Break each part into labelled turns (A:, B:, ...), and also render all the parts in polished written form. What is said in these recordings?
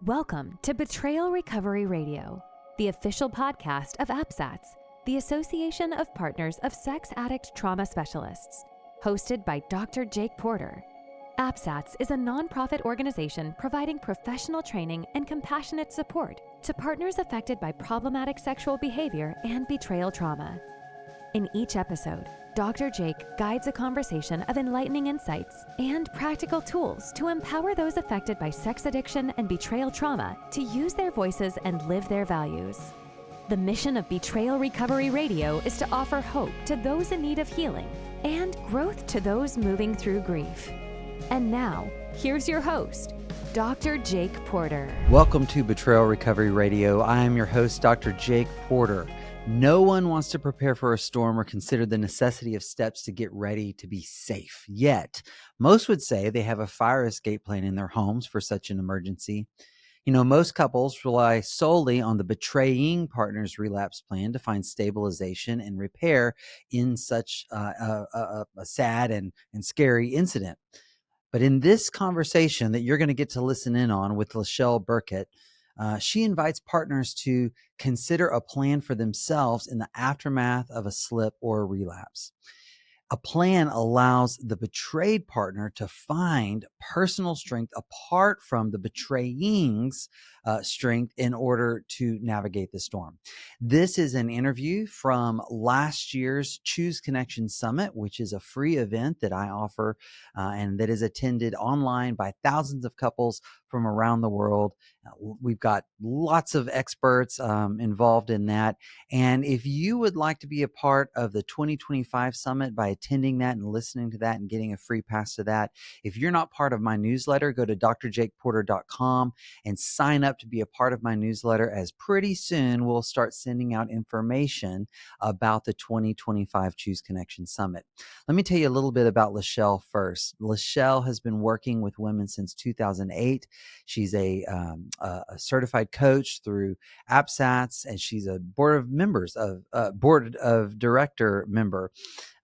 A: Welcome to Betrayal Recovery Radio, the official podcast of APSATS, the Association of Partners of Sex Addict Trauma Specialists, hosted by Dr. Jake Porter. APSATS is a nonprofit organization providing professional training and compassionate support to partners affected by problematic sexual behavior and betrayal trauma. In each episode, Dr. Jake guides a conversation of enlightening insights and practical tools to empower those affected by sex addiction and betrayal trauma to use their voices and live their values. The mission of Betrayal Recovery Radio is to offer hope to those in need of healing and growth to those moving through grief. And now, here's your host, Dr. Jake Porter.
B: Welcome to Betrayal Recovery Radio. I am your host, Dr. Jake Porter. No one wants to prepare for a storm or consider the necessity of steps to get ready to be safe. Yet, most would say they have a fire escape plan in their homes for such an emergency. Most couples rely solely on the betraying partner's relapse plan to find stabilization and repair in such a sad and scary incident. But in this conversation that you're going to get to listen in on with Lyschel Burket, she invites partners to consider a plan for themselves in the aftermath of a slip or a relapse. A plan allows the betrayed partner to find personal strength apart from the betraying's strength in order to navigate the storm. This is an interview from last year's Choose Connection Summit, which is a free event that I offer and that is attended online by thousands of couples from around the world. We've got lots of experts involved in that. And if you would like to be a part of the 2025 summit by attending that and listening to that and getting a free pass to that, if you're not part of my newsletter, go to drjakeporter.com and sign up to be a part of my newsletter, as pretty soon we'll start sending out information about the 2025 Choose Connection Summit. Let me tell you a little bit about Lyschel first. Lyschel has been working with women since 2008. She's a certified coach through APSATS, and she's a board of director member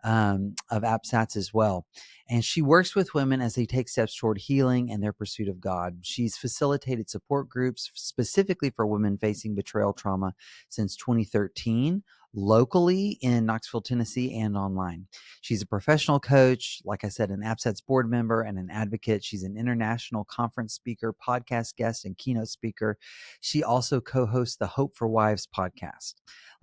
B: of APSATS as well. And she works with women as they take steps toward healing and their pursuit of God. She's facilitated support groups specifically for women facing betrayal trauma since 2013, locally in Knoxville, Tennessee, and online. She's a professional coach, like I said, an APSATS board member and an advocate. She's an international conference speaker, podcast guest, and keynote speaker. She also co-hosts the Hope for Wives podcast.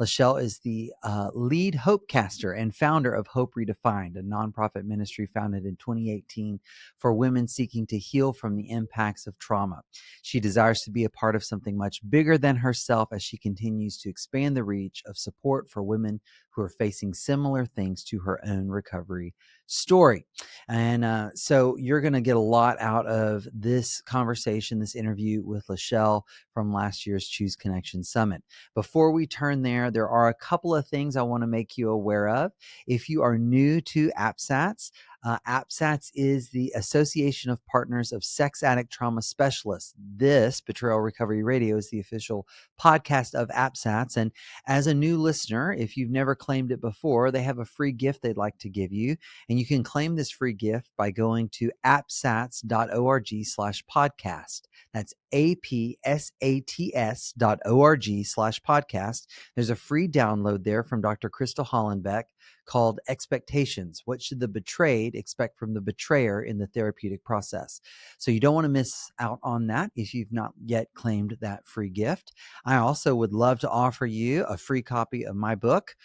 B: Lyschel is the lead Hopecaster and founder of Hope Redefined, a nonprofit ministry founded in 2018 for women seeking to heal from the impacts of trauma. She desires to be a part of something much bigger than herself as she continues to expand the reach of support for women who are facing similar things to her own recovery story. And so you're going to get a lot out of this conversation, this interview with Lyschel from last year's Choose Connection Summit. Before we turn there are a couple of things I want to make you aware of. If you are new to APSATS, APSATS is the Association of Partners of Sex Addict Trauma Specialists. This, Betrayal Recovery Radio, is the official podcast of APSATS. And as a new listener, if you've never claimed it before, they have a free gift they'd like to give you. And you can claim this free gift by going to apsats.org/podcast. That's apsats.org/podcast. There's a free download there from Dr. Crystal Hollenbeck called Expectations. What should the betrayed expect from the betrayer in the therapeutic process? So you don't want to miss out on that if you've not yet claimed that free gift. I also would love to offer you a free copy of my book,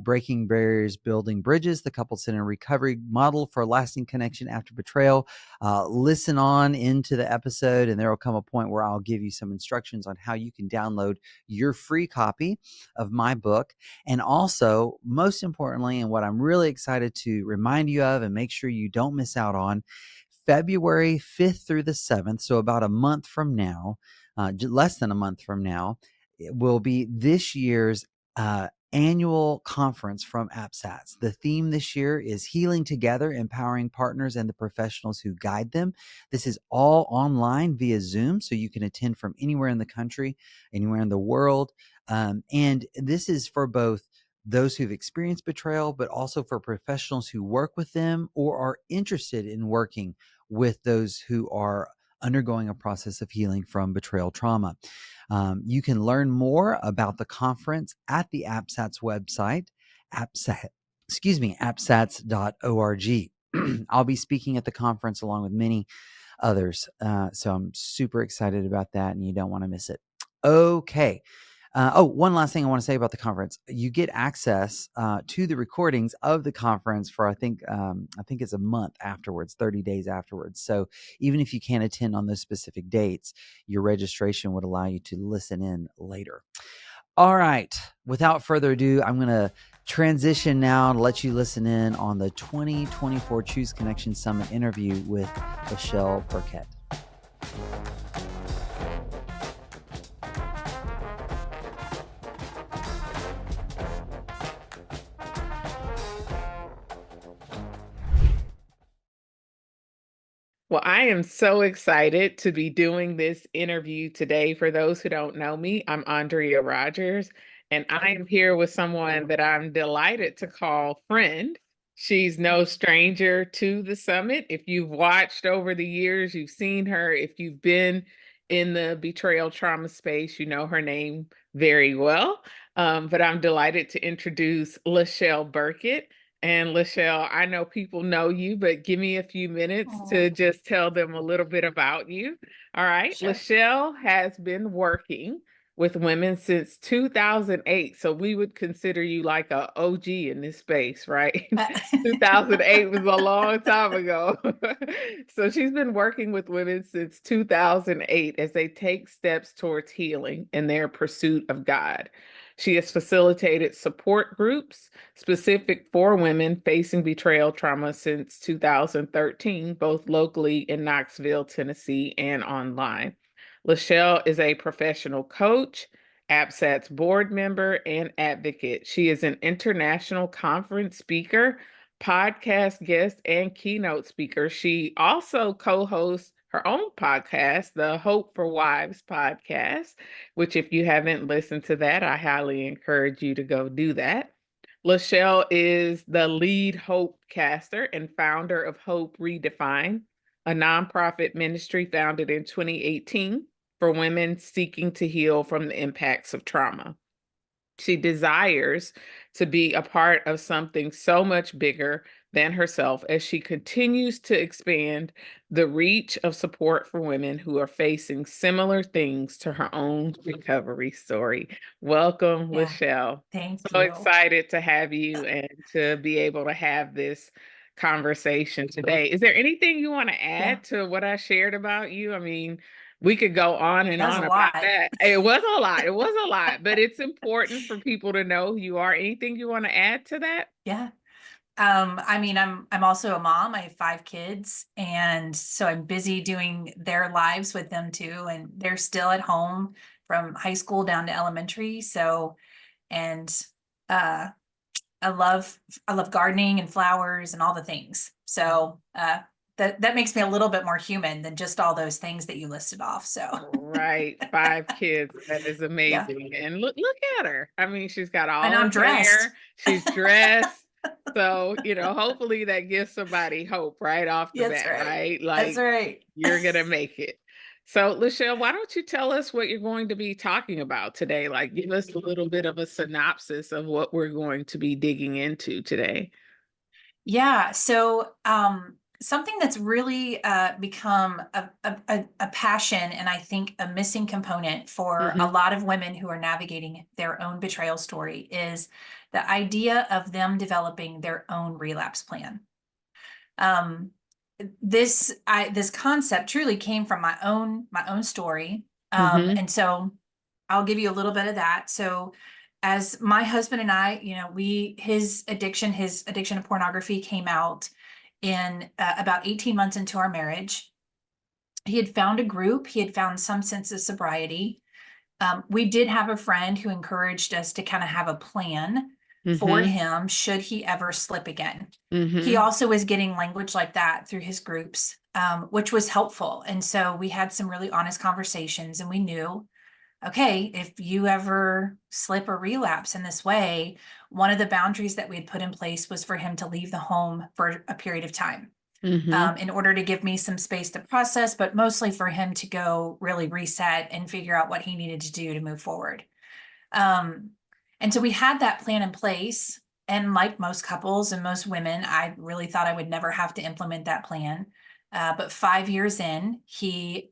B: Breaking Barriers, Building Bridges, the Couple-Centered Recovery Model for Lasting Connection After Betrayal. Listen on into the episode, and there will come a point where I'll give you some instructions on how you can download your free copy of my book. And also, most importantly, and what I'm really excited to remind you of and make sure you don't miss out on, February 5th through the 7th, so about a month from now, less than a month from now, it will be this year's annual conference from APSATS. The theme this year is Healing Together, Empowering Partners and the Professionals Who Guide Them. This is all online via Zoom, so you can attend from anywhere in the country, anywhere in the world. And this is for both those who've experienced betrayal, but also for professionals who work with them or are interested in working with those who are undergoing a process of healing from betrayal trauma. You can learn more about the conference at the APSATS website, apsats.org. I'll be speaking at the conference along with many others. So I'm super excited about that, and you don't want to miss it. Okay. One last thing I want to say about the conference. You get access to the recordings of the conference for I think it's a month afterwards, 30 days afterwards. So even if you can't attend on those specific dates, your registration would allow you to listen in later. All right. Without further ado, I'm going to transition now to let you listen in on the 2024 Choose Connection Summit interview with Lyschel Burket.
C: Well, I am so excited to be doing this interview today. For those who don't know me, I'm Andrea Rogers, and I am here with someone that I'm delighted to call friend. She's no stranger to the summit. If you've watched over the years, you've seen her. If you've been in the betrayal trauma space, you know her name very well. But I'm delighted to introduce Lyschel Burket. And Lyschel, I know people know you, but give me a few minutes to just tell them a little bit about you. All right.
D: Sure.
C: Lyschel has been working with women since 2008. So we would consider you like a OG in this space, right? 2008 was a long time ago. So she's been working with women since 2008 as they take steps towards healing in their pursuit of God. She has facilitated support groups specific for women facing betrayal trauma since 2013, both locally in Knoxville, Tennessee, and online. Lyschel is a professional coach, APSATS board member, and advocate. She is an international conference speaker, podcast guest, and keynote speaker. She also co-hosts her own podcast, the Hope for Wives podcast, which if you haven't listened to that, I highly encourage you to go do that. Lyschel is the lead Hope caster and founder of Hope Redefined, a nonprofit ministry founded in 2018 for women seeking to heal from the impacts of trauma. She desires to be a part of something so much bigger than herself as she continues to expand the reach of support for women who are facing similar things to her own recovery story. Welcome,
D: Yeah.
C: Lyschel.
D: Thank
C: So
D: you.
C: excited to have you and to be able to have this conversation today. Is there anything you want to add to what I shared about you? I mean, we could go on and
D: That was
C: on
D: a
C: about
D: lot.
C: that. It was a lot. It was a lot, but it's important for people to know who you are. Anything you want to add to that?
D: Yeah. I mean, I'm also a mom. I have 5 kids, and so I'm busy doing their lives with them too. And they're still at home from high school down to elementary. So, and uh, I love gardening and flowers and all the things. So that makes me a little bit more human than just all those things that you listed off. So
C: Right, 5 kids. That is
D: yeah,
C: amazing. And look at her. I mean, she's got
D: and
C: all
D: I'm
C: of her
D: dressed.
C: hair. She's dressed. So, hopefully that gives somebody hope right off the
D: That's
C: bat,
D: right.
C: right?
D: That's
C: Like
D: right.
C: you're gonna make it. So, Lyschel, why don't you tell us what you're going to be talking about today? Like, give us a little bit of a synopsis of what we're going to be digging into today.
D: Yeah. So something that's really become a passion, and I think a missing component for a
C: Mm-hmm.
D: lot of women who are navigating their own betrayal story is the idea of them developing their own relapse plan. Um, this concept truly came from my own story.
C: Mm-hmm.
D: And so I'll give you a little bit of that. So as my husband and I, his addiction to pornography came out in about 18 months into our marriage. He had found a group, he had found some sense of sobriety. We did have a friend who encouraged us to kind of have a plan for
C: Mm-hmm.
D: him should he ever slip again. He
C: Mm-hmm.
D: also was getting language like that through his groups, which was helpful. And so we had some really honest conversations, and we knew, okay, if you ever slip or relapse in this way, one of the boundaries that we had put in place was for him to leave the home for a period of time. in order to give me some space to process, but mostly for him to go really reset and figure out what he needed to do to move forward. And so we had that plan in place. And like most couples and most women, I really thought I would never have to implement that plan. But 5 years in, he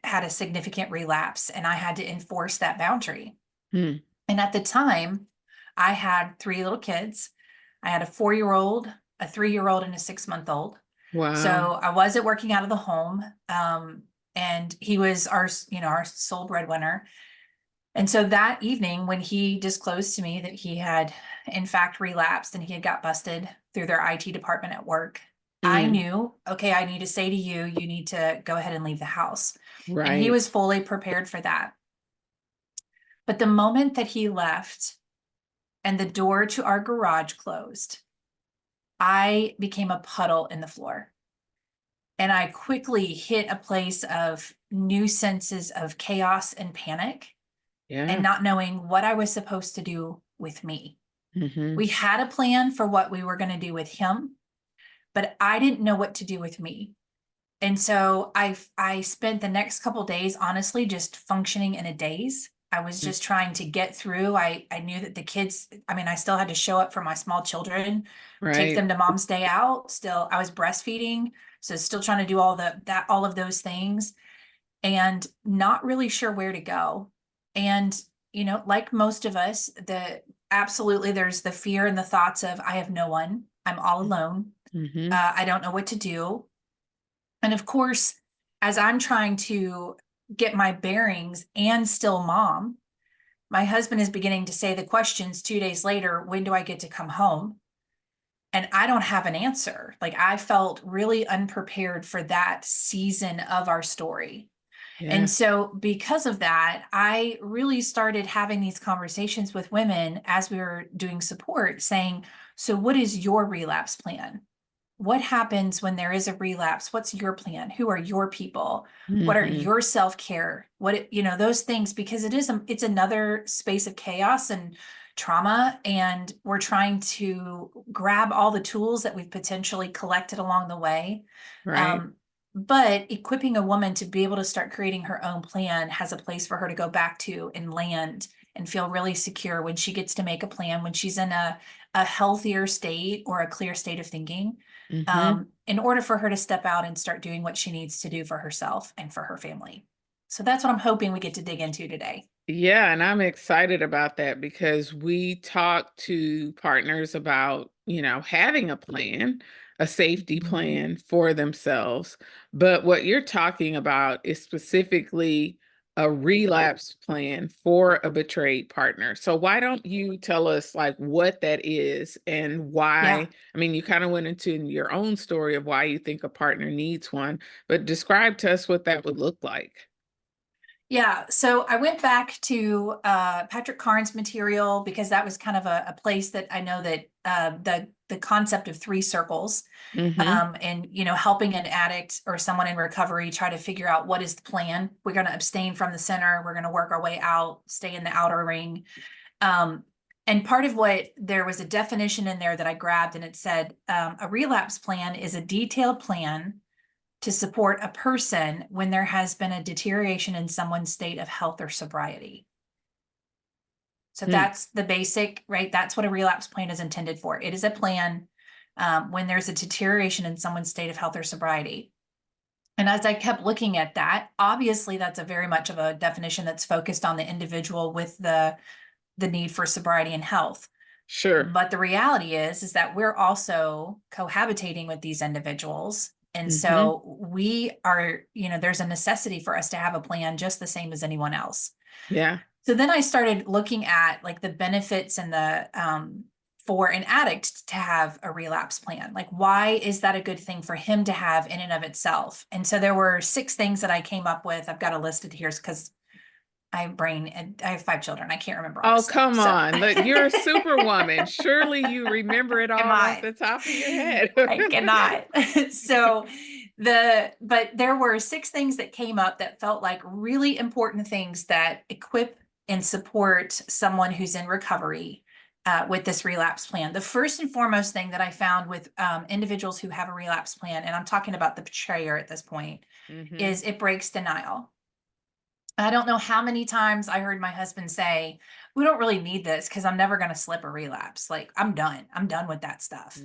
D: had a significant relapse, and I had to enforce that boundary. And at the time, I had 3 little kids. I had a 4-year-old, a 3-year-old, and a 6-month-old.
C: Wow.
D: So I wasn't working out of the home. And he was our sole breadwinner. And so that evening, when he disclosed to me that he had, in fact, relapsed and he had got busted through their IT department at work, I knew, okay, I need to say to you, you need to go ahead and leave the house.
C: Right.
D: And he was fully prepared for that. But the moment that he left and the door to our garage closed, I became a puddle in the floor. And I quickly hit a place of new senses of chaos and panic. And not knowing what I was supposed to do with me. We had a plan for what we were going to do with him, but I didn't know what to do with me. And so I spent the next couple of days, honestly, just functioning in a daze. I was just trying to get through. I knew that the kids, I still had to show up for my small children, take them to mom's day out. Still, I was breastfeeding. So still trying to do all of those things and not really sure where to go. And, like most of us, there's the fear and the thoughts of, I have no one, I'm all alone. I don't know what to do. And of course, as I'm trying to get my bearings and still mom, my husband is beginning to say the questions 2 days later, when do I get to come home? And I don't have an answer. Like, I felt really unprepared for that season of our story. And so because of that, I really started having these conversations with women as we were doing support, saying, so what is your relapse plan? What happens when there is a relapse? What's your plan? Who are your people? What are your self-care? Those things, because it's another space of chaos and trauma. And we're trying to grab all the tools that we've potentially collected along the way.
C: Right.
D: But equipping a woman to be able to start creating her own plan has a place for her to go back to and land and feel really secure when she gets to make a plan, when she's in a healthier state or a clear state of thinking, in order for her to step out and start doing what she needs to do for herself and for her family. So that's what I'm hoping we get to dig into today.
C: Yeah, and I'm excited about that because we talk to partners about, having a plan, a safety plan for themselves. But what you're talking about is specifically a relapse plan for a betrayed partner. So why don't you tell us like what that is and why? You kind of went into your own story of why you think a partner needs one, but describe to us what that would look like.
D: Yeah, so I went back to Patrick Carnes' material because that was kind of a place that I know that the concept of 3 circles and helping an addict or someone in recovery try to figure out what is the plan. We're going to abstain from the center. We're going to work our way out, stay in the outer ring. And part of there was a definition in there that I grabbed, and it said a relapse plan is a detailed plan to support a person when there has been a deterioration in someone's state of health or sobriety. So that's the basic, right? That's what a relapse plan is intended for. It is a plan when there's a deterioration in someone's state of health or sobriety. And as I kept looking at that, obviously that's a very much of a definition that's focused on the individual with the need for sobriety and health.
C: Sure.
D: But the reality is that we're also cohabitating with these individuals. And so we are, there's a necessity for us to have a plan just the same as anyone else.
C: Yeah.
D: So then I started looking at like the benefits and the for an addict to have a relapse plan. Like, why is that a good thing for him to have in and of itself? And so there were 6 things that I came up with. I've got it listed here because I have 5 children. I can't remember all
C: Oh,
D: this stuff,
C: come
D: so.
C: on. Look, you're a superwoman. Surely you remember it all off the top of your head.
D: I cannot. But there were 6 things that came up that felt like really important things that equip and support someone who's in recovery with this relapse plan. The first and foremost thing that I found with individuals who have a relapse plan, and I'm talking about the betrayer at this point, is it breaks denial. I don't know how many times I heard my husband say, we don't really need this because I'm never going to slip a relapse. Like, I'm done. I'm done with that stuff.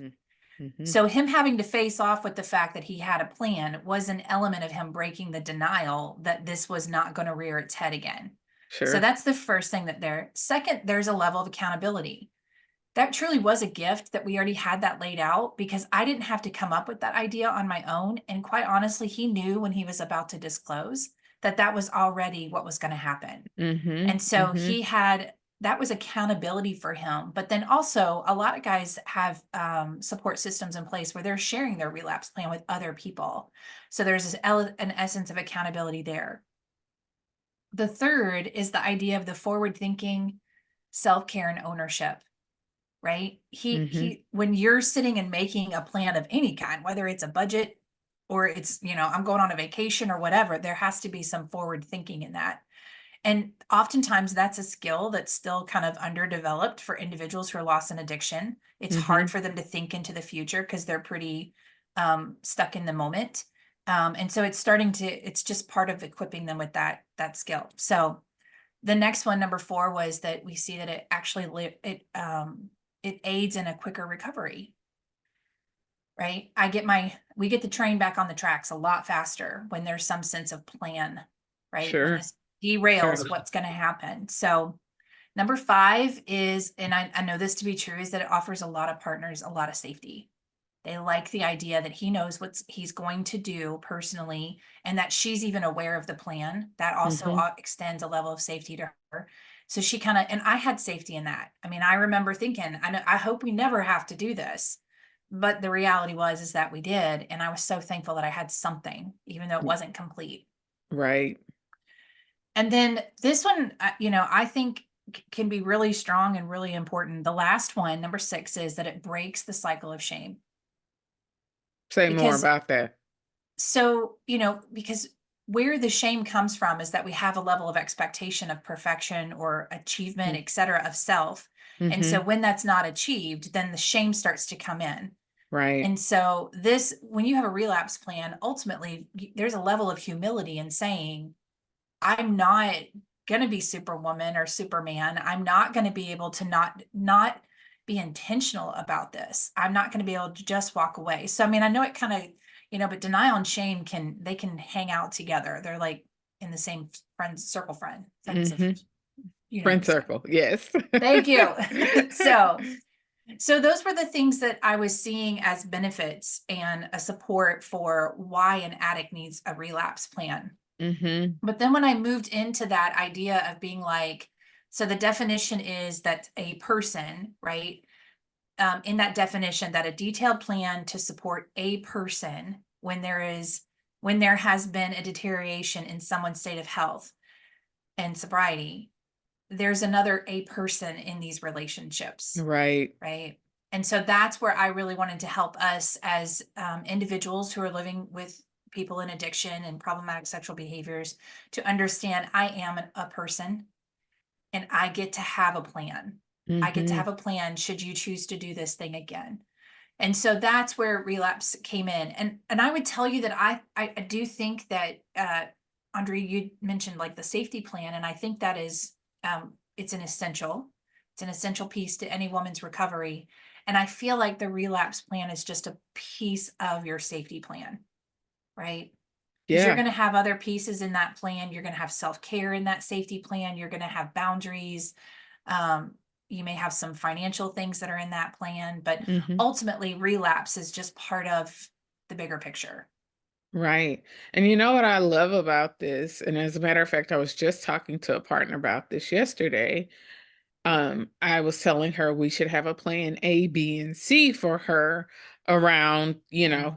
D: So him having to face off with the fact that he had a plan was an element of him breaking the denial that this was not going to rear its head again.
C: Sure.
D: So that's the first thing that there. Second, there's a level of accountability. That truly was a gift that we already had that laid out, because I didn't have to come up with that idea on my own. And quite honestly, he knew when he was about to disclose that that was already what was going to happen. And so he had, that was accountability for him. But then also a lot of guys have support systems in place where they're sharing their relapse plan with other people. So there's an essence of accountability there. The third is the idea of the forward thinking, self-care, and ownership. Right? He, when you're sitting and making a plan of any kind, whether it's a budget or it's, I'm going on a vacation or whatever, there has to be some forward thinking in that. And oftentimes that's a skill that's still kind of underdeveloped for individuals who are lost in addiction. It's hard for them to think into the future because they're pretty stuck in the moment. And so it's just part of equipping them with that skill. So the next one, number 4, was that we see that it actually it aids in a quicker recovery, right? We get the train back on the tracks a lot faster when there's some sense of plan, right?
C: Sure.
D: When this derails what's going to happen. So number 5 is, and I know this to be true, is that it offers a lot of partners a lot of safety. They like the idea that he knows what he's going to do personally, and that she's even aware of the plan. That also extends a level of safety to her. So she kind of, and I had safety in that. I mean, I remember thinking, I hope we never have to do this. But the reality is that we did. And I was so thankful that I had something, even though it wasn't complete.
C: Right.
D: And then this one, I think can be really strong and really important. The last one, number 6, is that it breaks the cycle of shame.
C: Say more about that.
D: So, because where the shame comes from is that we have a level of expectation of perfection or achievement, et cetera, of self. And so when that's not achieved, then the shame starts to come in.
C: Right.
D: And so when you have a relapse plan, ultimately there's a level of humility in saying, I'm not going to be Superwoman or Superman. I'm not going to be able to not be intentional about this. I'm not going to be able to just walk away. So, I mean, I know it kind of, but denial and shame can hang out together. They're like in the same friend circle. Friend
C: circle. Yes.
D: Thank you. So those were the things that I was seeing as benefits and a support for why an addict needs a relapse plan. But then when I moved into that idea of being like, so the definition is that a person, right? In that definition, that a detailed plan to support a person when there has been a deterioration in someone's state of health and sobriety, there's another a person in these relationships.
C: Right.
D: Right. And so that's where I really wanted to help us as individuals who are living with people in addiction and problematic sexual behaviors to understand I am a person and I get to have a plan. I get to have a plan should you choose to do this thing again. And so that's where relapse came in. And I would tell you that I do think that, Andre, you mentioned like the safety plan. And I think that is, it's an essential piece to any woman's recovery. And I feel like the relapse plan is just a piece of your safety plan, right? Because you're going to have other pieces in that plan. You're going to have self-care in that safety plan. You're going to have boundaries. You may have some financial things that are in that plan, but ultimately relapse is just part of the bigger picture.
C: Right. And you know what I love about this? And as a matter of fact, I was just talking to a partner about this yesterday. I was telling her we should have a plan A, B, and C for her around,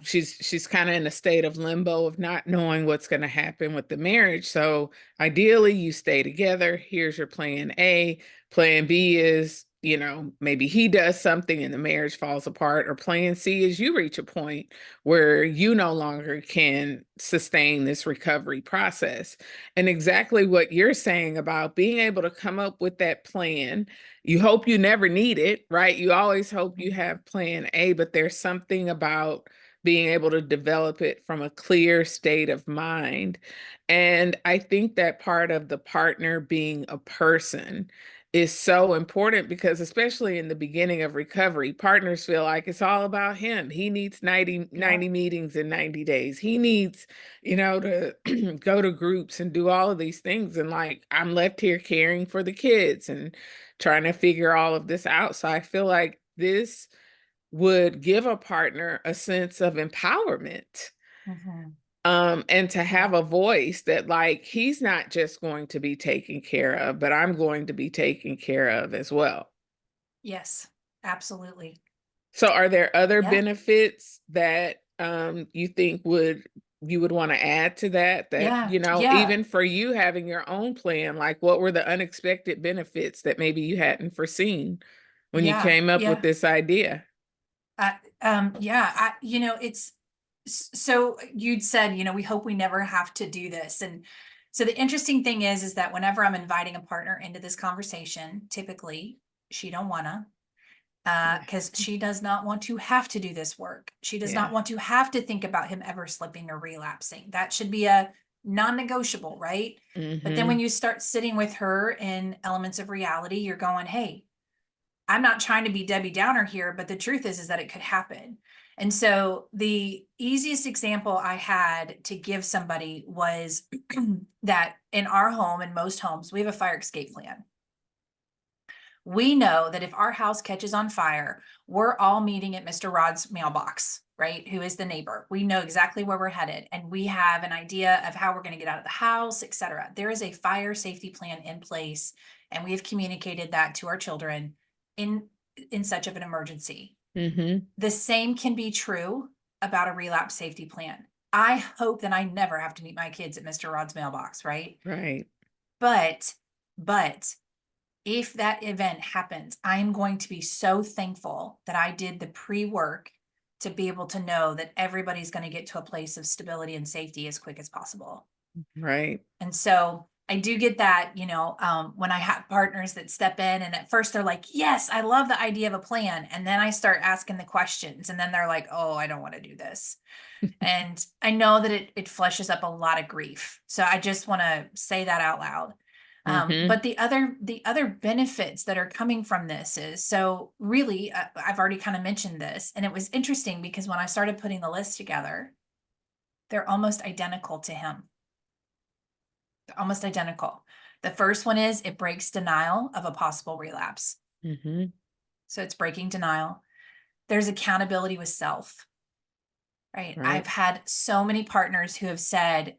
C: she's kind of in a state of limbo of not knowing what's going to happen with the marriage. So ideally you stay together. Here's your plan A. Plan B is maybe he does something and the marriage falls apart, or plan C is you reach a point where you no longer can sustain this recovery process. And exactly what you're saying about being able to come up with that plan. You hope you never need it, right? You always hope you have plan A, but there's something about being able to develop it from a clear state of mind. And I think that part of the partner being a person is so important, because especially in the beginning of recovery, partners feel like it's all about him. He needs 90 meetings in 90 days. He needs, to go to groups and do all of these things. And like, I'm left here caring for the kids and trying to figure all of this out. So I feel like this would give a partner a sense of empowerment. And to have a voice that, like, he's not just going to be taken care of, but I'm going to be taken care of as well.
D: Yes, absolutely.
C: So are there other benefits that you think you would want to add to that, even for you having your own plan, like what were the unexpected benefits that maybe you hadn't foreseen when you came up with this idea?
D: It's so you'd said, we hope we never have to do this. And so the interesting thing is that whenever I'm inviting a partner into this conversation, typically she don't wanna, because she does not want to have to do this work. She does not want to have to think about him ever slipping or relapsing. That should be a non-negotiable, right? But then when you start sitting with her in elements of reality, you're going, hey, I'm not trying to be Debbie Downer here, but the truth is that it could happen. And so the easiest example I had to give somebody was that in our home, in most homes, we have a fire escape plan. We know that if our house catches on fire, we're all meeting at Mr. Rod's mailbox, right? Who is the neighbor. We know exactly where we're headed, and we have an idea of how we're going to get out of the house, et cetera. There is a fire safety plan in place, and we have communicated that to our children in such of an emergency. The same can be true about a relapse safety plan. I hope that I never have to meet my kids at Mr. Rod's mailbox, right?
C: Right.
D: But if that event happens, I'm going to be so thankful that I did the pre-work to be able to know that everybody's going to get to a place of stability and safety as quick as possible.
C: Right.
D: And so I do get that, when I have partners that step in and at first they're like, yes, I love the idea of a plan. And then I start asking the questions and then they're like, oh, I don't want to do this. And I know that it fleshes up a lot of grief. So I just want to say that out loud. But the other benefits that are coming from this is, so really, I've already kind of mentioned this, and it was interesting because when I started putting the list together, they're almost identical to him. They're almost identical. The first one is it breaks denial of a possible relapse. So it's breaking denial. There's accountability with self, right? I've had so many partners who have said,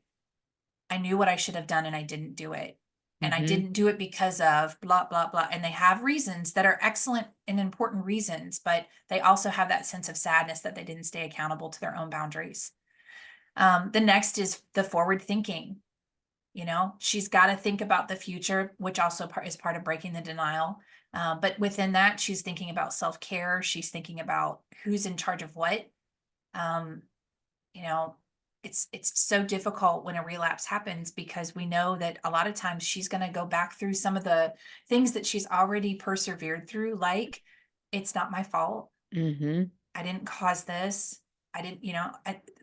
D: I knew what I should have done and I didn't do it. And I didn't do it because of blah, blah, blah. And they have reasons that are excellent and important reasons, but they also have that sense of sadness that they didn't stay accountable to their own boundaries. The next is the forward thinking. She's got to think about the future, which also is part of breaking the denial. But within that, she's thinking about self-care. She's thinking about who's in charge of what. It's so difficult when a relapse happens because we know that a lot of times she's going to go back through some of the things that she's already persevered through, like, it's not my fault. I didn't cause this. I didn't,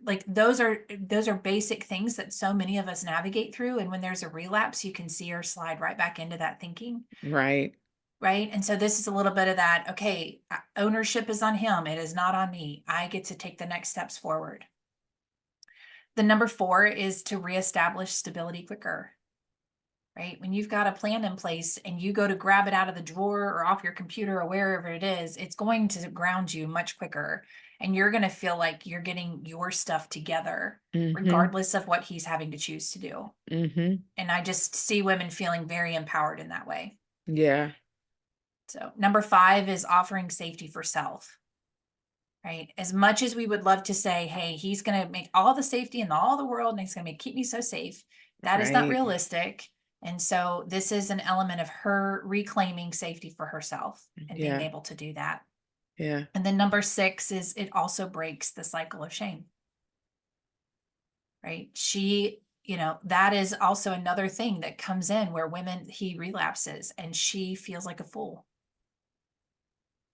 D: like those are basic things that so many of us navigate through. And when there's a relapse, you can see her slide right back into that thinking.
C: Right.
D: Right. And so this is a little bit of that. Okay, ownership is on him. It is not on me. I get to take the next steps forward. The number 4 is to reestablish stability quicker, right? When you've got a plan in place and you go to grab it out of the drawer or off your computer or wherever it is, it's going to ground you much quicker. And you're going to feel like you're getting your stuff together, regardless of what he's having to choose to do. And I just see women feeling very empowered in that way.
C: Yeah.
D: So number 5 is offering safety for self. Right. As much as we would love to say, hey, he's going to make all the safety in all the world and he's going to keep me so safe. That is not realistic. And so this is an element of her reclaiming safety for herself and being
C: Yeah.
D: able to do that.
C: Yeah.
D: And then number 6 is it also breaks the cycle of shame. Right? That is also another thing that comes in where he relapses and she feels like a fool.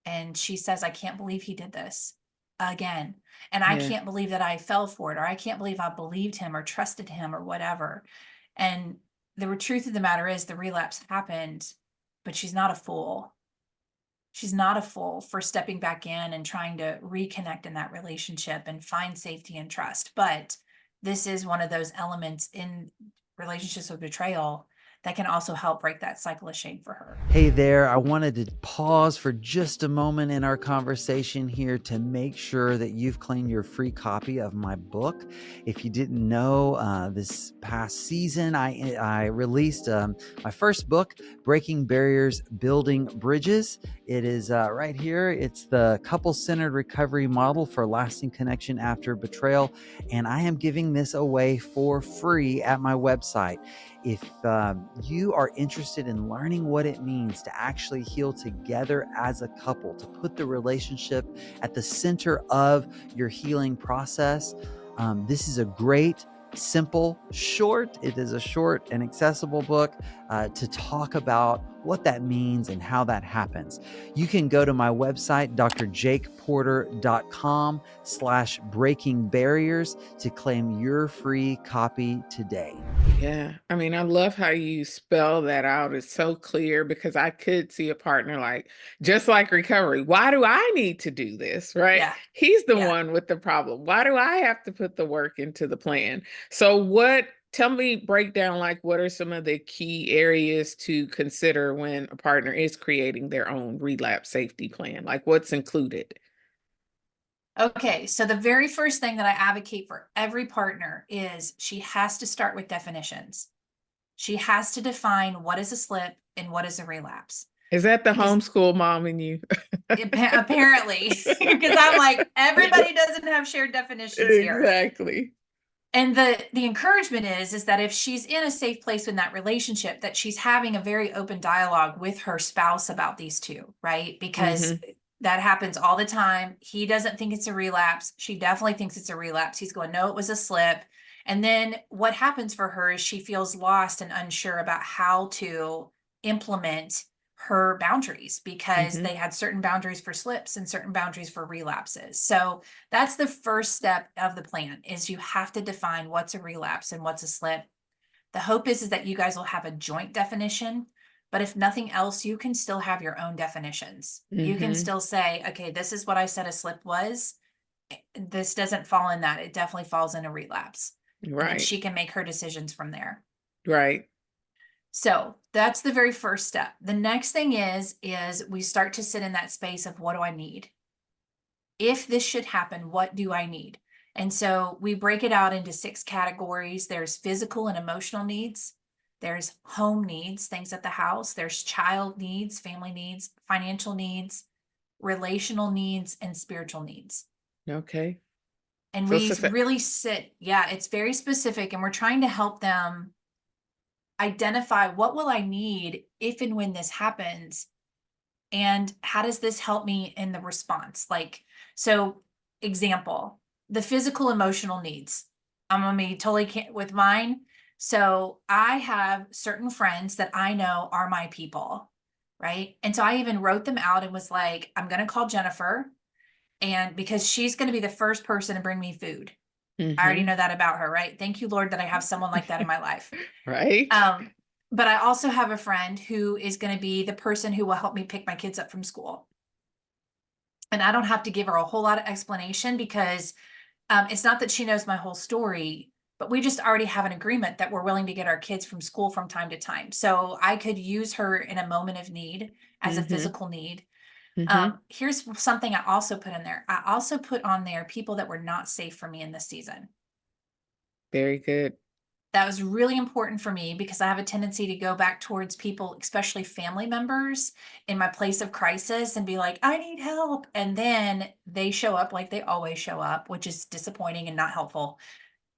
D: And she says, I can't believe he did this again. And I
C: Yeah.
D: can't believe that I fell for it, or I can't believe I believed him or trusted him or whatever. And the truth of the matter is the relapse happened, but she's not a fool. She's not a fool for stepping back in and trying to reconnect in that relationship and find safety and trust. But this is one of those elements in relationships with betrayal that can also help break that cycle of shame for her.
B: Hey there, I wanted to pause for just a moment in our conversation here to make sure that you've claimed your free copy of my book. If you didn't know, this past season, I released my first book, Breaking Barriers, Building Bridges. It is right here. It's the couple-centered recovery model for lasting connection after betrayal, and I am giving this away for free at my website. If you are interested in learning what it means to actually heal together as a couple, to put the relationship at the center of your healing process, this is a great, simple, short. It is a short and accessible book to talk about what that means and how that happens. You can go to my website, drjakeporter.com/breaking barriers to claim your free copy today.
C: Yeah. I mean, I love how you spell that out. It's so clear because I could see a partner like, just like recovery. Why do I need to do this? Right?
D: Yeah.
C: He's the
D: Yeah.
C: one with the problem. Why do I have to put the work into the plan? So, tell me, break down like what are some of the key areas to consider when a partner is creating their own relapse safety plan? Like, what's included?
D: Okay, so the very first thing that I advocate for every partner is she has to start with definitions. She has to define what is a slip and what is a relapse.
C: Is that the
D: Because
C: homeschool mom in you?
D: apparently, because I'm like, everybody doesn't have shared definitions here.
C: Exactly.
D: And the encouragement is that if she's in a safe place in that relationship, that she's having a very open dialogue with her spouse about these two, right? Because that happens all the time. He doesn't think it's a relapse. She definitely thinks it's a relapse. He's going, no, it was a slip. And then what happens for her is she feels lost and unsure about how to implement her boundaries because they had certain boundaries for slips and certain boundaries for relapses. So that's the first step of the plan is you have to define what's a relapse and what's a slip. The hope is that you guys will have a joint definition, but if nothing else, you can still have your own definitions. You can still say, okay, this is what I said a slip was. This doesn't fall in that. It definitely falls in a relapse. And then
C: Right.
D: she can make her decisions from there.
C: Right.
D: So that's the very first step. The next thing is we start to sit in that space of what do I need? If this should happen, what do I need? And so we break it out into 6 categories. There's physical and emotional needs. There's home needs, things at the house. There's child needs, family needs, financial needs, relational needs, and spiritual needs.
C: Okay.
D: And
C: So
D: we really it's very specific, and we're trying to help them identify what will I need if and when this happens, and how does this help me in the response? So example, the physical emotional needs. I'm gonna be totally with mine. So I have certain friends that I know are my people, right? And so I even wrote them out and was like, I'm gonna call Jennifer, and because she's gonna be the first person to bring me food. I already know that about her, right? Thank you, Lord, that I have someone like that in my life.
C: Right.
D: But I also have a friend who is going to be the person who will help me pick my kids up from school. And I don't have to give her a whole lot of explanation because it's not that she knows my whole story, but we just already have an agreement that we're willing to get our kids from school from time to time. So I could use her in a moment of need as a physical need. Here's something I also put in there. I also put on there people that were not safe for me in this season.
C: Very good.
D: That was really important for me because I have a tendency to go back towards people, especially family members, in my place of crisis and be like, I need help. And then they show up like they always show up, which is disappointing and not helpful.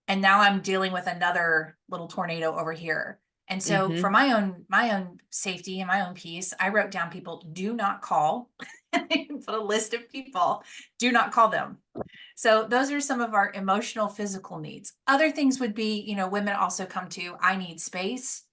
D: And now I'm dealing with another little tornado over here. And so for my own safety and my own peace, I wrote down people do not call. Put a list of people, do not call them. So those are some of our emotional, physical needs. Other things would be, women also come to, I need space.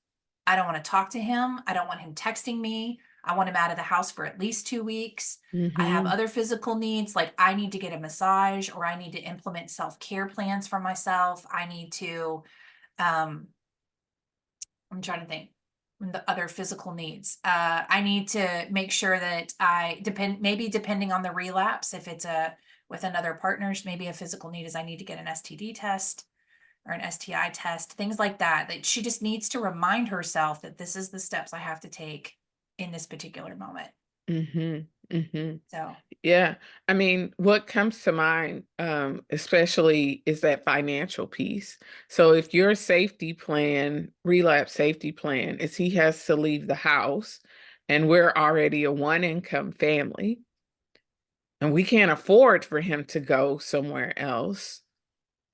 D: I don't want to talk to him. I don't want him texting me. I want him out of the house for at least 2 weeks. I have other physical needs, like I need to get a massage, or I need to implement self-care plans for myself. I need to, I'm trying to think the other physical needs. I need to make sure that maybe depending on the relapse, if it's with another partners, maybe a physical need is I need to get an STD test or an STI test, things like that, that she just needs to remind herself that this is the steps I have to take in this particular moment. So,
C: Yeah. I mean, what comes to mind, especially is that financial piece. So if your safety plan, relapse safety plan, is he has to leave the house and we're already a one income family and we can't afford for him to go somewhere else,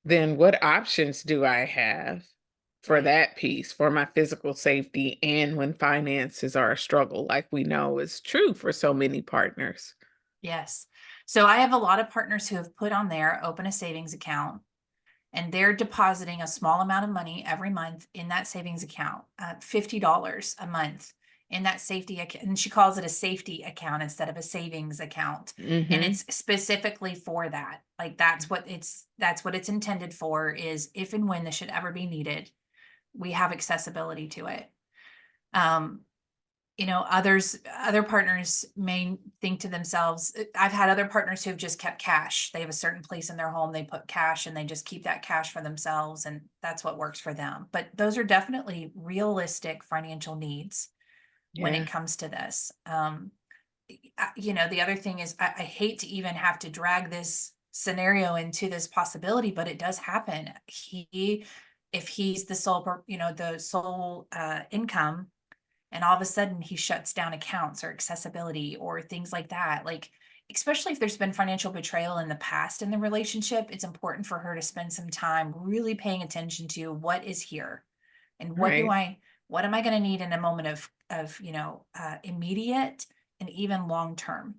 C: then what options do I have for
D: right.
C: that piece, for my physical safety and when finances are a struggle, like we know is true for so many partners?
D: Yes. So I have a lot of partners who have put on there, open a savings account, and they're depositing a small amount of money every month in that savings account, $50 a month in that safety account. And she calls it a safety account instead of a savings account. And
C: Mm-hmm.
D: it's specifically for that. Like that's what it's intended for, is if and when this should ever be needed, we have accessibility to it. Other partners may think to themselves, I've had other partners who've just kept cash. They have a certain place in their home, they put cash and they just keep that cash for themselves, and that's what works for them. But those are definitely realistic financial needs when it
C: Yeah.
D: comes to this. The other thing is I hate to even have to drag this scenario into this possibility, but it does happen. If he's the sole income, and all of a sudden he shuts down accounts or accessibility or things like that, like especially if there's been financial betrayal in the past in the relationship, it's important for her to spend some time really paying attention to what is here and
C: Right.
D: what am I going to need in a moment of immediate and even long term.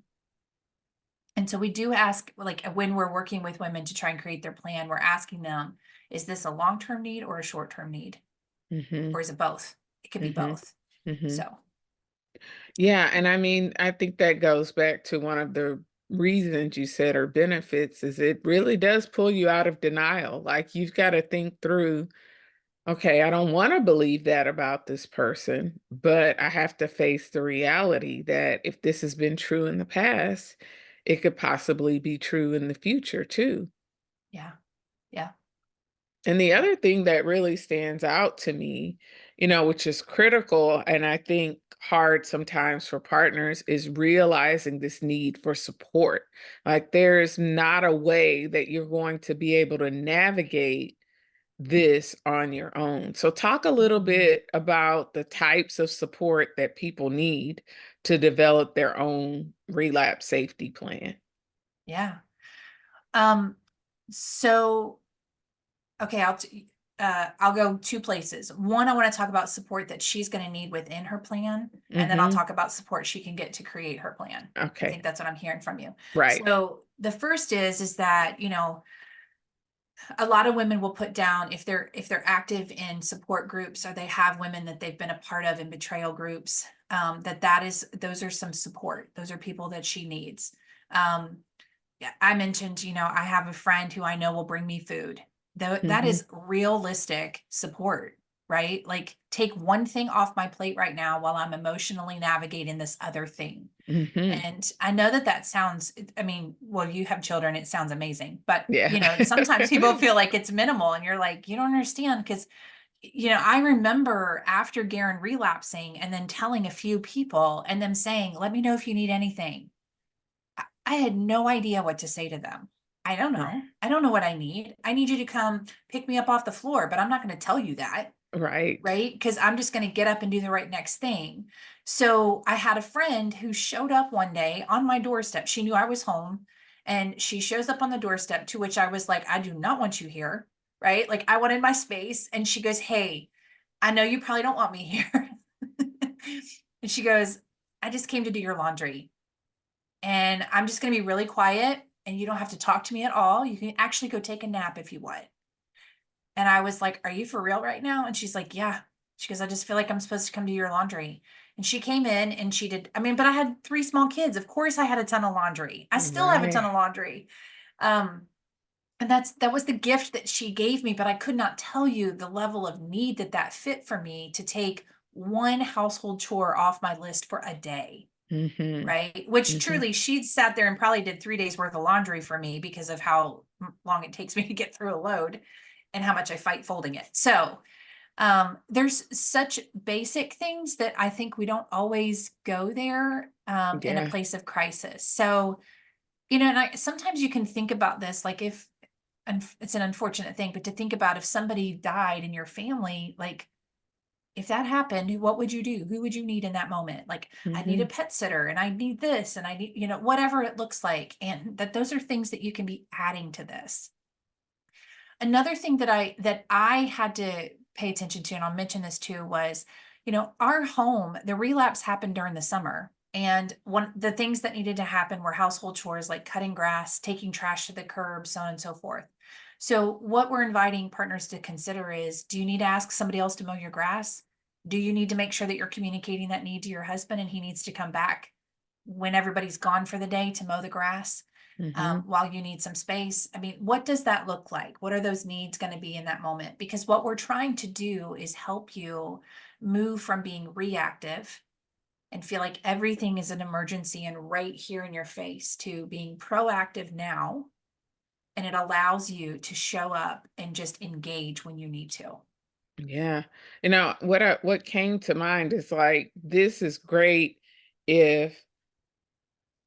D: And so we do ask, like when we're working with women to try and create their plan, we're asking them, is this a long-term need or a short-term need?
C: Mm-hmm.
D: Or is it both? It could be
C: Mm-hmm.
D: both.
C: Mm-hmm.
D: So
C: Yeah, and I mean, I think that goes back to one of the reasons you said or benefits is it really does pull you out of denial. Like you've got to think through, okay, I don't want to believe that about this person, but I have to face the reality that if this has been true in the past, it could possibly be true in the future too.
D: yeah, yeah.
C: And the
D: Yeah.
C: other thing that really stands out to me, which is critical and I think hard sometimes for partners, is realizing this need for support. Like there's not a way that you're going to be able to navigate this on your own. So talk a little
D: Mhm.
C: bit about the types of support that people need to develop their own relapse safety plan.
D: Yeah. Um, so okay, I'll go two places. One, I want to talk about support that she's going to need within her plan, and then I'll
C: Mhm.
D: talk about support she can get to create her plan. I
C: Okay.
D: think that's what I'm hearing from you.
C: Right.
D: So the first is that, a lot of women will put down, if they're active in support groups or they have women that they've been a part of in betrayal groups, those are some support. Those are people that she needs. Yeah, I mentioned, I have a friend who I know will bring me food. Though that
C: Mhm.
D: is realistic support, right? Like take one thing off my plate right now while I'm emotionally navigating this other thing.
C: Mhm.
D: And I know that sounds, I mean, well, you have children, it sounds amazing, but
C: Yeah.
D: sometimes people feel like it's minimal and you're like, you don't understand. Cause I remember after Garen relapsing and then telling a few people and them saying, let me know if you need anything. I had no idea what to say to them. I don't
C: Right.
D: know. I don't know what I need. I need you to come pick me up off the floor, but I'm not going to tell you that.
C: Right.
D: Right. Because I'm just going to get up and do the right next thing. So I had a friend who showed up one day on my doorstep. She knew I was home and she shows up on the doorstep, to which I was like, I do not want you here. Right. Like I wanted my space. And she goes, hey, I know you probably don't want me here. And she goes, I just came to do your laundry. And I'm just going to be really quiet and you don't have to talk to me at all. You can actually go take a nap if you want. And I was like, are you for real right now? And she's like, yeah. She goes, I just feel like I'm supposed to come do your laundry. And she came in and she did, I mean, but I had 3 small kids. Of course I had a ton of laundry. I still have a ton
C: Right.
D: of laundry. Um, and that was the gift that she gave me, but I could not tell you the level of need that fit for me to take one household chore off my list for a day.
C: Mm-hmm.
D: Right. Which
C: Mm-hmm.
D: truly she'd sat there and probably did 3 days worth of laundry for me because of how long it takes me to get through a load and how much I fight folding it. So there's such basic things that I think we don't always go there in a
C: Yeah.
D: place of crisis. So, and sometimes you can think about this, like if, and it's an unfortunate thing, but to think about if somebody died in your family, like if that happened, what would you do? Who would you need in that moment? Like, I need
C: Mm-hmm.
D: a pet sitter and I need this and I need, whatever it looks like. And that those are things that you can be adding to this. Another thing that I had to pay attention to, and I'll mention this too, was, our home, the relapse happened during the summer. And one the things that needed to happen were household chores like cutting grass, taking trash to the curb, so on and so forth. So what we're inviting partners to consider is, do you need to ask somebody else to mow your grass? Do you need to make sure that you're communicating that need to your husband and he needs to come back when everybody's gone for the day to mow the grass?
C: Mm-hmm.
D: While you need some space. I mean, what does that look like? What are those needs going to be in that moment? Because what we're trying to do is help you move from being reactive and feel like everything is an emergency and right here in your face to being proactive now. And it allows you to show up and just engage when you need to.
C: Yeah. What came to mind is like this is great if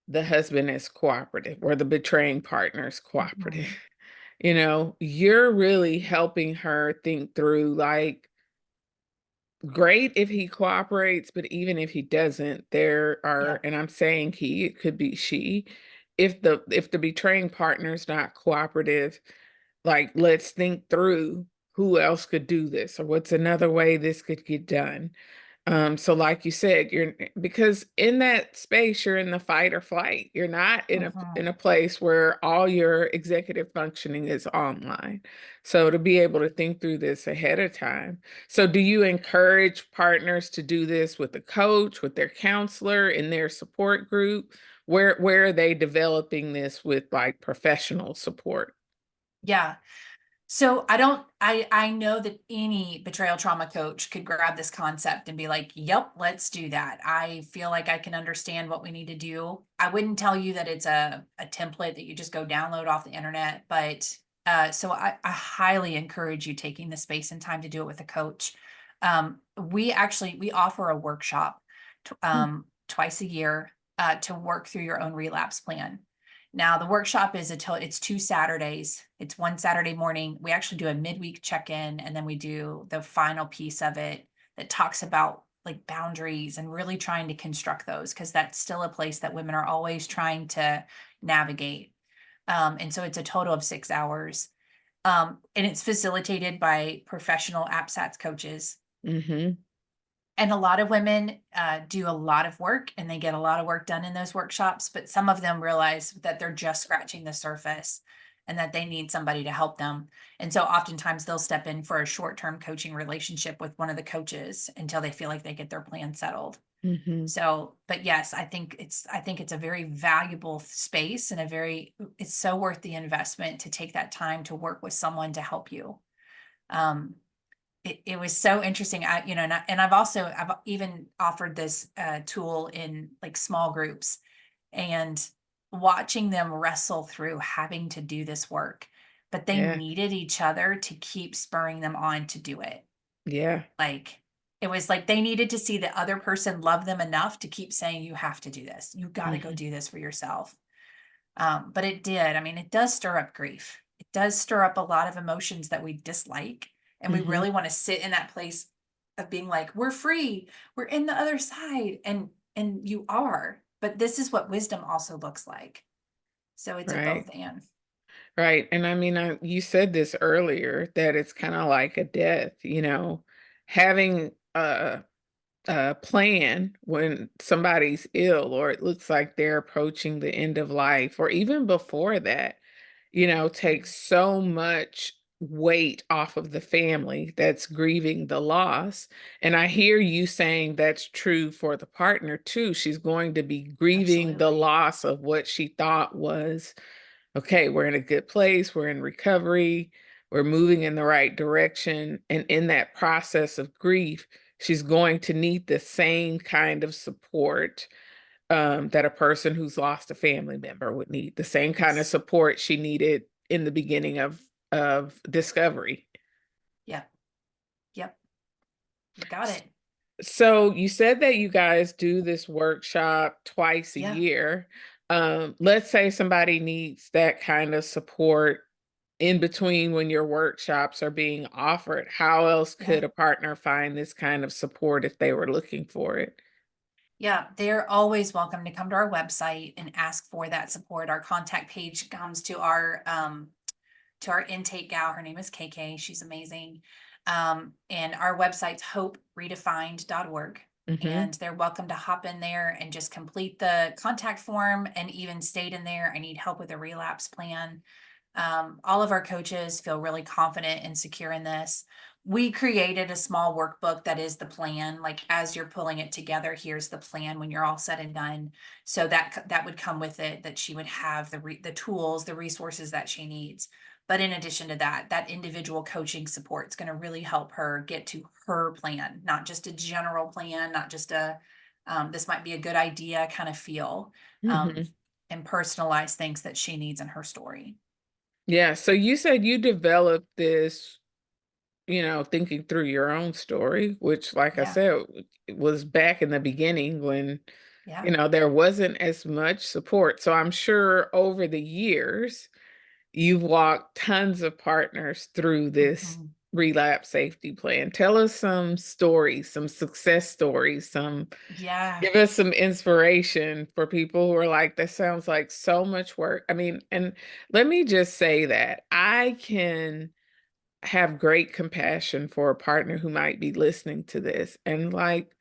C: the husband is cooperative or the betraying partner is cooperative.
D: Mhm.
C: You're really helping her think through like great if he cooperates, but even if he doesn't, there are,
D: Yep.
C: and I'm saying he, it could be she, if the betraying partner's not cooperative, like let's think through who else could do this or what's another way this could get done. So like you said, because in that space, you're in the fight or flight. You're not in a
D: Mhm.
C: place where all your executive functioning is online. So to be able to think through this ahead of time. So do you encourage partners to do this with a coach, with their counselor, in their support group? Where are they developing this with like professional support?
D: Yeah. So I know that any betrayal trauma coach could grab this concept and be like, yep, let's do that. I feel like I can understand what we need to do. I wouldn't tell you that it's a template that you just go download off the internet, but so I highly encourage you taking the space and time to do it with a coach. We offer a workshop twice a year to work through your own relapse plan. Now the workshop it's 2 Saturdays. It's one Saturday morning. We actually do a midweek check-in and then we do the final piece of it that talks about like boundaries and really trying to construct those because that's still a place that women are always trying to navigate. And so it's a total of 6 hours. And it's facilitated by professional APSATS coaches.
C: Mm-hmm.
D: And a lot of women do a lot of work and they get a lot of work done in those workshops, but some of them realize that they're just scratching the surface and that they need somebody to help them. And so oftentimes they'll step in for a short-term coaching relationship with one of the coaches until they feel like they get their plan settled.
C: Mm-hmm.
D: So, but yes, I think it's a very valuable space and it's so worth the investment to take that time to work with someone to help you. Um, it was so interesting. I've even offered this tool in like small groups and watching them wrestle through having to do this work, but they
C: Yeah.
D: needed each other to keep spurring them on to do it.
C: Yeah.
D: Like it was like they needed to see the other person love them enough to keep saying, you have to do this. You got to go
C: Mm-hmm.
D: do this for yourself. But it did. I mean, it does stir up grief. It does stir up a lot of emotions that we dislike. And we
C: Mm-hmm.
D: really want to sit in that place of being like, we're free, we're in the other side. And you are, but this is what wisdom also looks like. So it's a
C: Right.
D: both and.
C: Right. And I mean, you said this earlier that it's kind of like a death, having a plan when somebody's ill or it looks like they're approaching the end of life, or even before that, takes so much weight off of the family that's grieving the loss. And I hear you saying that's true for the partner too. She's going to be grieving the
D: Absolutely.
C: loss of what she thought was, okay, we're in a good place, we're in recovery, we're moving in the right direction. And in that process of grief, she's going to need the same kind of support that a person who's lost a family member would need, the same kind of
D: Yes.
C: support she needed in the beginning of discovery.
D: Yep. Yep. You got it.
C: So you said that you guys do this workshop twice a
D: Yeah.
C: year. Let's say somebody needs that kind of support in between when your workshops are being offered. How else
D: Yeah.
C: could a partner find this kind of support if they were looking for it?
D: Yeah, they're always welcome to come to our website and ask for that support. Our contact page comes to our intake gal. Her name is KK. She's amazing. And our website's hoperedefined.org.
C: Hmm.
D: And they're welcome to hop in there and just complete the contact form and even state in there, I need help with a relapse plan. All of our coaches feel really confident and secure in this. We created a small workbook that is the plan. Like as you're pulling it together, here's the plan when you're all said and done. So that would come with it, that she would have the tools, the resources that she needs. But in addition to that, that individual coaching support is going to really help her get to her plan, not just a general plan, not just a this might be a good idea kind of feel, um,
C: Hmm.
D: and personalize things that she needs in her story.
C: Yeah. So you said you developed this, thinking through your own story, which, like I
D: Yeah,
C: said, it was back in the beginning when,
D: yeah.
C: there wasn't as much support. So I'm sure over the years, you've walked tons of partners through this
D: Mhm.
C: relapse safety plan. Tell us some stories, some success stories,
D: Yeah,
C: give us some inspiration for people who are like, that sounds like so much work. I mean, and let me just say that I can have great compassion for a partner who might be listening to this and like,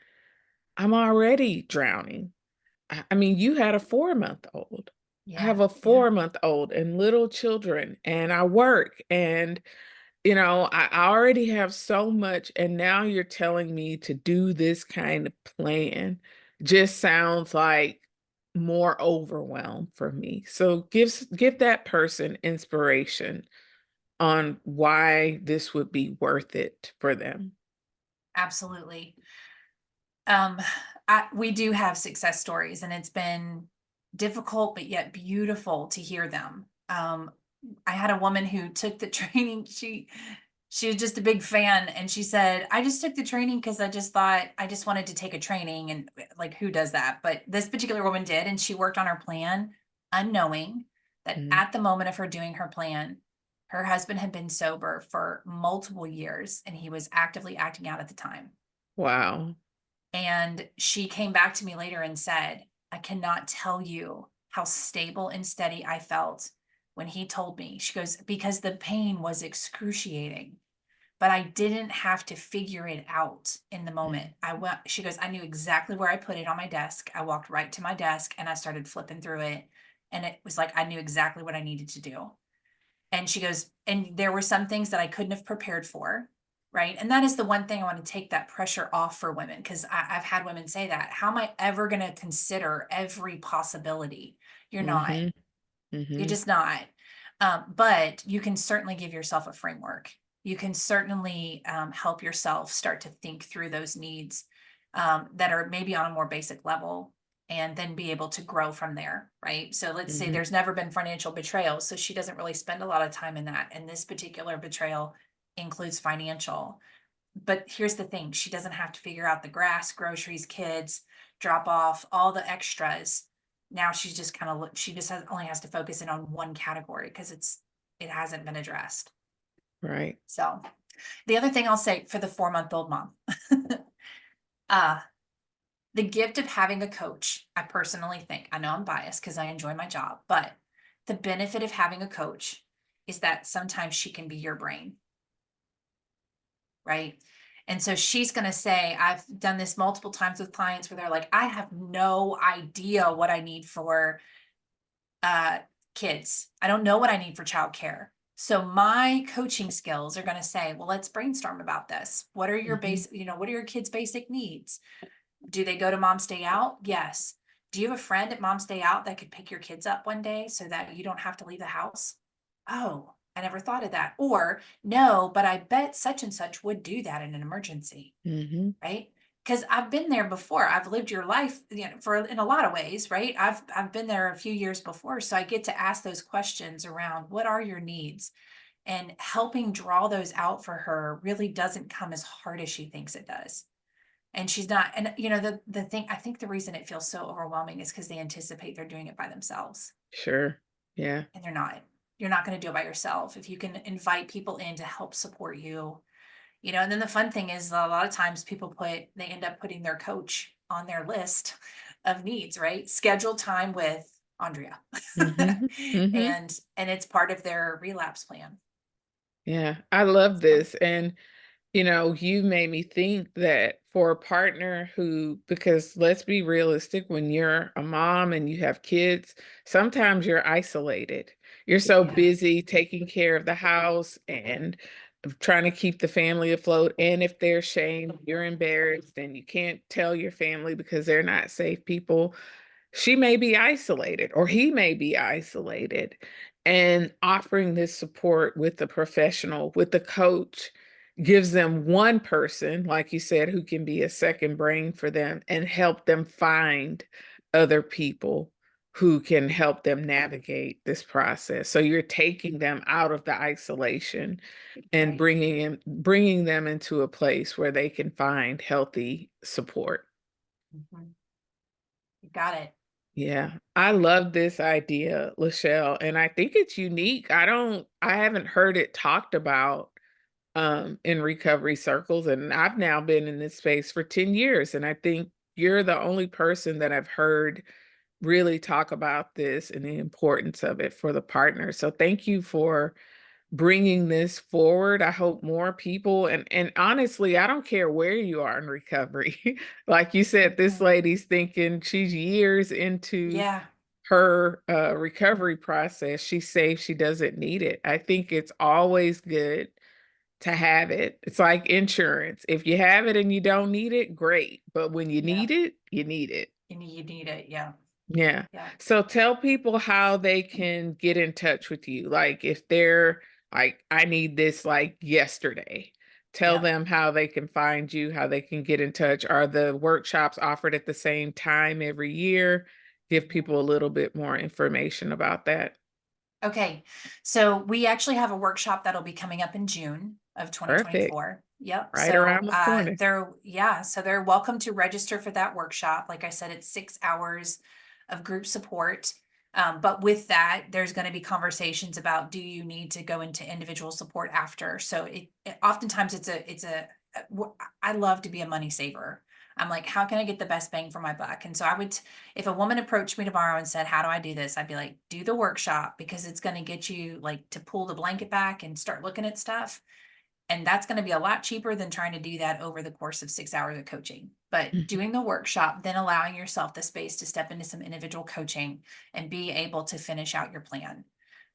C: I'm already drowning. I mean, you had a 4-month old. I
D: yeah,
C: have a
D: yeah.
C: 4-month old and little children, and I work, and I already have so much, and now you're telling me to do this kind of plan. Just sounds like more overwhelm for me. So give that person inspiration on why this would be worth it for them.
D: Absolutely. We do have success stories, and it's been difficult but yet beautiful to hear them. I had a woman who took the training. She was just a big fan, and she said, "I just took the training because I just thought I just wanted to take a training." And like, who does that? But this particular woman did, and she worked on her plan, unknowing that
C: Mhm.
D: at the moment of her doing her plan, her husband had been sober for multiple years, and he was actively acting out at the time.
C: Wow.
D: And she came back to me later and said, I cannot tell you how stable and steady I felt when he told me. She goes, because the pain was excruciating, but I didn't have to figure it out in the moment.
C: Mhm.
D: She goes, I knew exactly where I put it on my desk. I walked right to my desk and I started flipping through it. And it was like, I knew exactly what I needed to do. And she goes, and there were some things that I couldn't have prepared for. Right. And that is the one thing I want to take that pressure off for women, because I've had women say that. How am I ever going to consider every possibility? You're not.
C: Mhm.
D: You're
C: Mhm.
D: just not. But you can certainly give yourself a framework. You can certainly help yourself start to think through those needs that are maybe on a more basic level, and then be able to grow from there, right? So let's say
C: Mhm.
D: there's never been financial betrayal. So she doesn't really spend a lot of time in that. And this particular betrayal includes financial. But here's the thing, she doesn't have to figure out the grass, groceries, kids, drop off, all the extras. Now she's just kind of she just only has to focus in on one category because it hasn't been addressed.
C: Right.
D: So the other thing I'll say for the 4-month-old mom, uh, the gift of having a coach, I personally think, I know I'm biased because I enjoy my job, but the benefit of having a coach is that sometimes she can be your brain, right? And so she's going to say, I've done this multiple times with clients where they're like, I have no idea what I need for kids. I don't know what I need for childcare. So my coaching skills are going to say, well, let's brainstorm about this. What are your what are your kids' basic needs? Do they go to Mom's Day Out? Yes. Do you have a friend at Mom's Day Out that could pick your kids up one day so that you don't have to leave the house? Oh, I never thought of that. Or no, but I bet such and such would do that in an emergency, right? Because I've been there before. I've lived your life, for in a lot of ways, right? I've been there a few years before, so I get to ask those questions around what are your needs, and helping draw those out for her really doesn't come as hard as she thinks it does. And she's not, and the thing, I think the reason it feels so overwhelming is because they anticipate they're doing it by themselves.
C: Sure. Yeah.
D: And they're not. You're not going to do it by yourself. If you can invite people in to help support you, and then the fun thing is a lot of times they end up putting their coach on their list of needs, right? Schedule time with Andrea.
C: Hmm.
D: And it's part of their relapse plan.
C: Yeah, I love this. And you made me think that for a partner because let's be realistic, when you're a mom and you have kids, sometimes you're isolated. You're so
D: Yeah.
C: busy taking care of the house and trying to keep the family afloat. And if there's shame, you're embarrassed and you can't tell your family because they're not safe people. She may be isolated or he may be isolated, and offering this support with the professional, with the coach, gives them one person, like you said, who can be a second brain for them and help them find other people who can help them navigate this process. So you're taking them out of the isolation and
D: Right.
C: bringing them into a place where they can find healthy support.
D: Mhm. You got it.
C: Yeah, I love this idea, Lachelle, and I think it's unique. I haven't heard it talked about in recovery circles, and I've now been in this space for 10 years, and I think you're the only person that I've heard really talk about this and the importance of it for the partner. So thank you for bringing this forward. I hope more people, and honestly, I don't care where you are in recovery. Like you said, this
D: Mhm.
C: lady's thinking she's years into
D: Yeah.
C: her recovery process. She's safe, she doesn't need it. I think it's always good to have it. It's like insurance. If you have it and you don't need it, great. But when you
D: Yeah.
C: need it, you need it.
D: You need it. Yeah.
C: Yeah.
D: Yeah.
C: So tell people how they can get in touch with you. Like if they're like, I need this like yesterday. Tell
D: Yeah.
C: them how they can find you, how they can get in touch. Are the workshops offered at the same time every year? Give people a little bit more information about that.
D: Okay. So we actually have a workshop that'll be coming up in June of
C: Perfect.
D: 2024. Yep.
C: Right
D: So
C: around the corner.
D: they're welcome to register for that workshop. Like I said, it's 6 hours of group support. But with that, there's going to be conversations about, do you need to go into individual support after? So oftentimes I love to be a money saver. I'm like, how can I get the best bang for my buck? And so if a woman approached me tomorrow and said, how do I do this? I'd be like, do the workshop, because it's going to get you like to pull the blanket back and start looking at stuff. And that's going to be a lot cheaper than trying to do that over the course of 6 hours of coaching. But
C: Mhm.
D: doing the workshop, then allowing yourself the space to step into some individual coaching and be able to finish out your plan.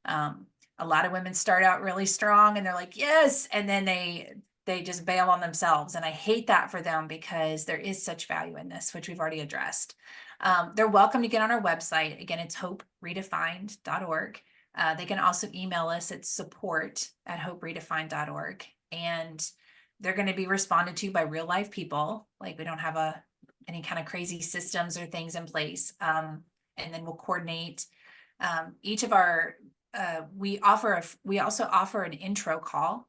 D: Um, a lot of women start out really strong and they're like, yes. And then they just bail on themselves. And I hate that for them, because there is such value in this, which we've already addressed. They're welcome to get on our website. Again, it's hoperedefined.org. They can also email us at support@hoperedefined.org. And they're going to be responded to by real life people. Like, we don't have any kind of crazy systems or things in place. And then we'll coordinate each of our we also offer an intro call.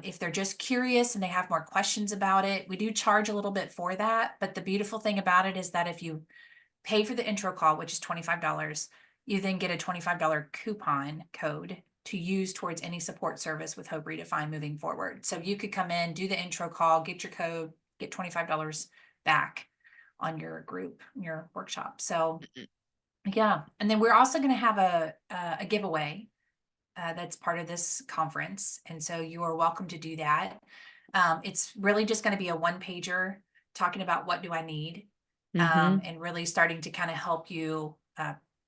D: If they're just curious and they have more questions about it, we do charge a little bit for that. But the beautiful thing about it is that if you pay for the intro call, which is $25, you then get a $25 coupon code to use towards any support service with Hope Redefined moving forward. So you could come in, do the intro call, get your code, get $25 back on your your workshop. So yeah. And then we're also going to have a giveaway that's part of this conference. And so you are welcome to do that. It's really just going to be a one pager talking about what do I need,
C: Mhm.
D: and really starting to kind of help you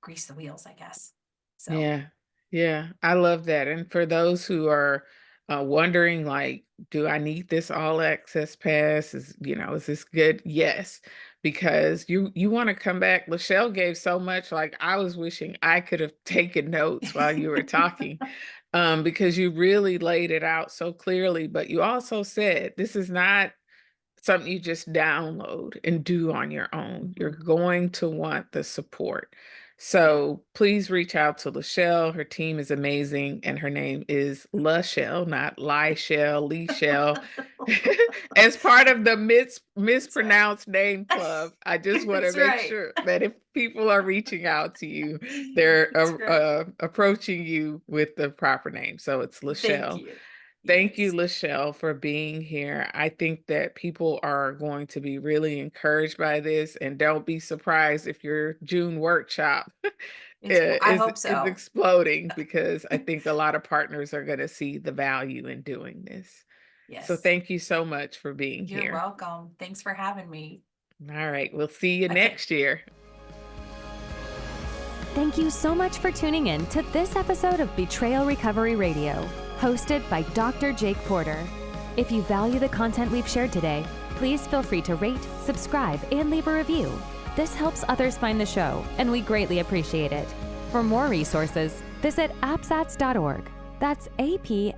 D: grease the wheels, I guess. So
C: Yeah. Yeah. I love that. And for those who are wondering, like, do I need this all access pass? Is this good? Yes, because you want to come back. Lyschel gave so much. Like, I was wishing I could have taken notes while you were talking, because you really laid it out so clearly. But you also said this is not something you just download and do on your own. You're going to want the support. So please reach out to Lyschel. Her team is amazing, and her name is Lyschel, not Lyschel. As part of the mispronounced name club, I just want to
D: That's
C: make
D: right.
C: sure that if people are reaching out to you, they're
D: That's great.
C: approaching you with the proper name. So it's
D: Thank
C: Lyschel.
D: you.
C: Thank you,
D: Yes.
C: Lyschel, for being here. I think that people are going to be really encouraged by this, and don't be surprised if your June workshop
D: I
C: is
D: hope so.
C: exploding, because I think a lot of partners are going to see the value in doing this. So
D: Yes.
C: thank you so much for being
D: You're
C: here.
D: welcome. Thanks for having me.
C: All right, we'll see you
D: Okay.
C: next year.
A: Thank you so much for tuning in to this episode of Betrayal Recovery Radio, hosted by Dr. Jake Porter. If you value the content we've shared today, please feel free to rate, subscribe, and leave a review. This helps others find the show, and we greatly appreciate it. For more resources, visit APSATS.org. That's APSATS.org.